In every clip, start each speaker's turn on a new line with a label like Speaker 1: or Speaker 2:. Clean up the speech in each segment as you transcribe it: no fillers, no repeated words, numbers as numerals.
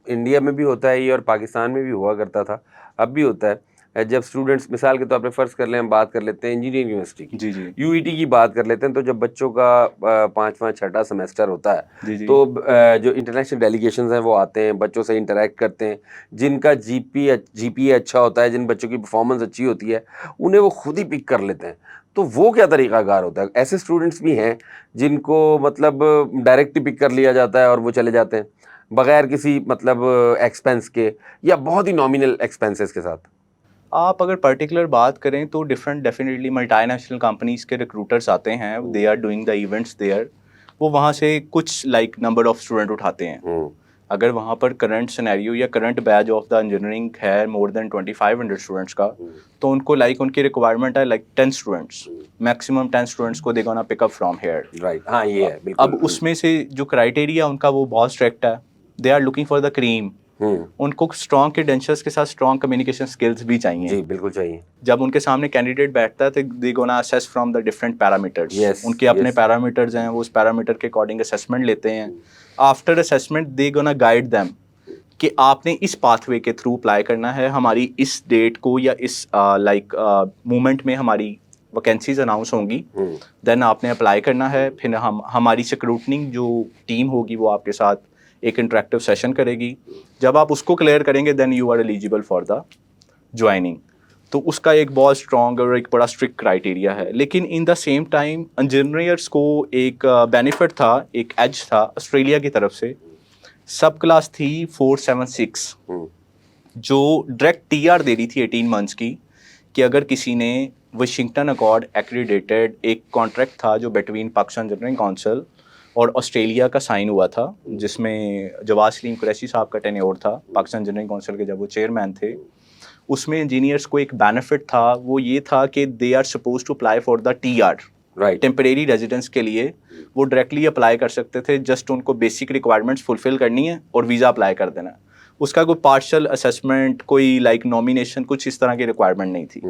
Speaker 1: India में भी होता है ये और पाकिस्तान में भी हुआ करता था, अब भी होता है। जब स्टूडेंट्स मिसाल के तौर पे फ़र्ज़ कर लें, हम बात कर लेते हैं इंजीनियरिंग यूनिवर्सिटी की,
Speaker 2: जी, जी।
Speaker 1: यूईटी की बात कर लेते हैं, तो जब बच्चों का 5वां छठा सेमेस्टर होता है,
Speaker 2: जी, जी।
Speaker 1: तो जो इंटरनेशनल डेलीगेशंस हैं वो आते हैं, बच्चों से इंटरैक्ट करते हैं, जिनका जीपीए अच्छा होता है, जिन बच्चों की परफॉर्मेंस अच्छी होती है, उन्हें वो खुद ही पिक कर लेते हैं। तो वो क्या तरीक़ाकार होता है? ऐसे स्टूडेंट्स भी हैं जिनको मतलब डायरेक्ट ही पिक कर लिया जाता है और वो चले जाते हैं, बगैर किसी मतलब एक्सपेंस के या बहुत ही नॉमिनल एक्सपेंसेस के साथ।
Speaker 2: आप अगर पर्टिकुलर बात करें तो डिफरेंट डेफिनेटली मल्टीनेशनल कंपनीज़ के रिक्रूटर्स आते हैं, they are doing the events there. वो वहाँ से कुछ लाइक नंबर ऑफ स्टूडेंट उठाते हैं। अगर वहाँ पर करंट सिनेरियो या current batch of the engineering है मोर देन 2500 स्टूडेंट्स का, तो उनको लाइक उनकी रिक्वायरमेंट है लाइक 10 स्टूडेंट्स, मैक्सिमम 10 स्टूडेंट्स को they gonna pick up from here.
Speaker 1: Right, हाँ, ये है,
Speaker 2: अब
Speaker 1: बिल्कुल।
Speaker 2: उसमें से जो क्राइटेरिया उनका वो बहुत स्ट्रिक्ट है। They are looking for the cream. उनको स्ट्रॉन्ग क्रेडेंशियल्स के साथ स्ट्रॉन्ग कम्युनिकेशन स्किल्स भी चाहिए।
Speaker 1: जी, बिल्कुल चाहिए।
Speaker 2: जब उनके सामने कैंडिडेट बैठता है तो they gonna assess from the different parameters.
Speaker 1: Yes,
Speaker 2: उनके अपने
Speaker 1: यस।
Speaker 2: पैरामीटर्स हैं, वो उस पैरामीटर के अकॉर्डिंग असेसमेंट लेते हैं। After assessment they gonna guide them कि आपने इस पाथवे के थ्रू अप्लाई करना है। हमारी इस डेट को या इस लाइक मूवमेंट में हमारी वैकेंसीज अनाउंस होंगी, देन आपने अप्लाई करना है। फिर हम हमारी स्क्रूटनिंग जो टीम होगी वो आपके साथ एक इंटरेक्टिव सेशन करेगी। जब आप उसको क्लियर करेंगे then you are eligible for the joining. तो उसका एक बहुत स्ट्रॉन्ग और एक बड़ा स्ट्रिक्ट क्राइटेरिया है। लेकिन in the same time engineers को एक बेनिफिट था, एक एज था ऑस्ट्रेलिया की तरफ से। सब क्लास थी 476 जो डायरेक्ट टीआर दे रही थी 18 मंथ्स की, कि अगर किसी ने वाशिंगटन अकॉर्ड एक्रीडेटेड एक कॉन्ट्रैक्ट था जो बिटवीन पाकिस्तान इंजीनियरिंग काउंसिल और ऑस्ट्रेलिया का साइन हुआ था, जिसमें जवाद सलीम कुरैशी साहब का टेन्योर था पाकिस्तान इंजीनियरिंग काउंसिल के जब वो चेयरमैन थे। उसमें इंजीनियर्स को एक बेनिफिट था, वो ये था कि they are suppose to apply for the TR,
Speaker 1: right.
Speaker 2: Temporary residence के लिए वो डायरेक्टली अप्लाई कर सकते थे। जस्ट उनको बेसिक रिक्वायरमेंट्स फुलफिल करनी है और वीज़ा अप्लाई कर देना है। उसका कोई पार्शल असेसमेंट, कोई लाइक नॉमिनेशन, कुछ इस तरह की रिक्वायरमेंट नहीं थी।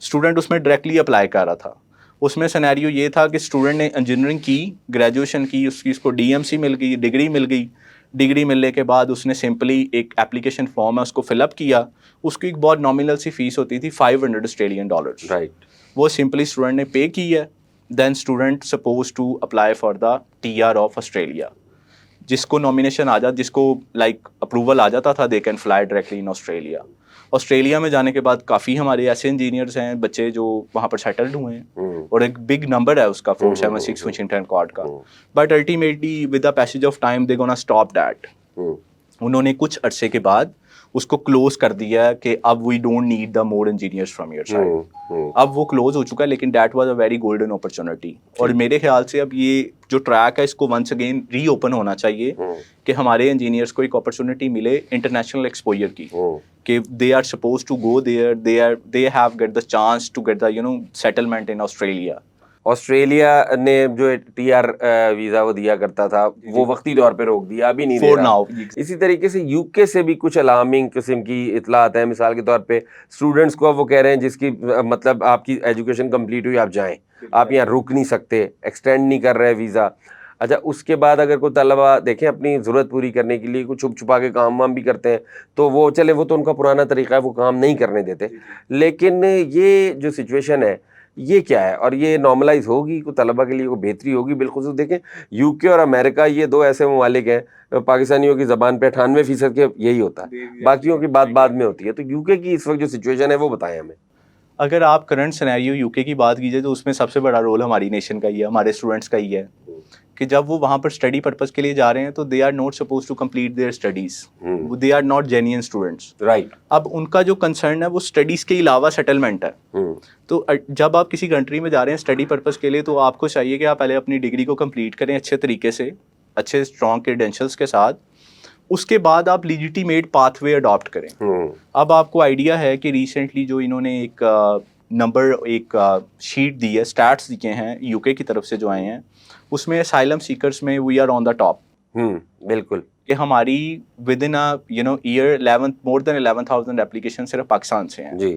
Speaker 2: स्टूडेंट उसमें डायरेक्टली अप्लाई कर रहा था। उसमें सिनेरियो ये था कि स्टूडेंट ने इंजीनियरिंग की, ग्रेजुएशन की, उसकी उसको डीएमसी मिल गई, डिग्री मिल गई। डिग्री मिलने के बाद उसने सिंपली एक एप्लीकेशन फॉर्म है उसको फिलअप किया। उसकी एक बहुत नॉमिनल सी फीस होती थी, $500
Speaker 1: राइट।
Speaker 2: वो सिंपली स्टूडेंट ने पे की है। Then student suppose to apply for the TR of Australia. जिसको नॉमिनेशन आ जा, जिसको लाइक अप्रूवल आ जाता था, they can fly directly in Australia. Australia में जाने के बाद काफ़ी हमारे ऐसे इंजीनियर्स हैं, बच्चे जो वहाँ पर सेटल्ड हुए हैं और एक बिग नंबर है उसका 476 वाशिंगटन कॉर्ड का। But ultimately with the passage of time they gonna stop that. उन्होंने कुछ अरसे के बाद उसको क्लोज कर दिया कि अब we don't need the more engineers from your side. अब वो क्लोज हो चुका है, लेकिन that was a very golden opportunity. और मेरे ख्याल से अब ये जो ट्रैक है इसको वंस अगेन री ओपन होना चाहिए कि हमारे इंजीनियर्स को एक अपॉर्चुनिटी मिले इंटरनेशनल एक्सपोजर की, कि they are suppose to go there, they have get the chance to get the settlement in Australia.
Speaker 1: Australia ने जो टीआर वीज़ा वो दिया करता था, वो वक्ती तौर पे रोक दिया, अभी नहीं दे
Speaker 2: फॉर
Speaker 1: रहा।
Speaker 2: नाउ।
Speaker 1: इसी तरीके से यूके से भी कुछ अलार्मिंग किस्म की इतलात हैं। मिसाल के तौर पे स्टूडेंट्स को अब वो कह रहे हैं जिसकी मतलब आपकी एजुकेशन कंप्लीट हुई, आप जाएं, आप यहाँ रुक नहीं सकते, एक्सटेंड नहीं कर रहे वीज़ा। अच्छा, उसके बाद अगर कोई तलबा देखें अपनी ज़रूरत पूरी करने के लिए कुछ छुप छुपा के काम वाम भी करते हैं, तो वो चले, वो तो उनका पुराना तरीका है, वो काम नहीं करने देते। लेकिन ये जो सिचुएशन है, ये क्या है और ये नॉर्मलाइज होगी, कोई तलबा के लिए कोई बेहतरी होगी? बिलखुसूस देखें, यूके और अमेरिका ये दो ऐसे ममालिक हैं, पाकिस्तानियों की ज़बान पे 98% के यही होता है, बाकियों की बात बाद में होती है। तो यूके की इस वक्त जो सिचुएशन है वो बताएं हमें।
Speaker 2: अगर आप करंट सिनेरियो यूके की बात कीजिए तो उसमें सबसे बड़ा रोल हमारी नेशन का ही है, हमारे स्टूडेंट्स का ही है, कि जब वो वहाँ पर स्टडी पर्पस के लिए जा रहे हैं तो they are not suppose to complete their studies, they are not genuine students.
Speaker 1: Right.
Speaker 2: अब उनका जो कंसर्न है वो स्टडीज़ के अलावा सेटलमेंट है। तो जब आप किसी कंट्री में जा रहे हैं स्टडी पर्पस के लिए, तो आपको चाहिए कि आप पहले अपनी डिग्री को कंप्लीट करें अच्छे तरीके से, अच्छे स्ट्रॉन्ग क्रेडेंशियल्स के साथ। उसके बाद आप लीजिटिमेट पाथवे अडॉप्ट करें। अब आपको आइडिया है कि रिसेंटली जो इन्होंने एक नंबर, एक शीट दी है, स्टैट्स दिए हैं यूके की तरफ से जो आए हैं, उसमें असाइलम सीकर्स में we are on the top.
Speaker 1: बिल्कुल।
Speaker 2: कि हमारी within year 11 more than 11,000 application सिर्फ पाकिस्तान से हैं।
Speaker 1: जी।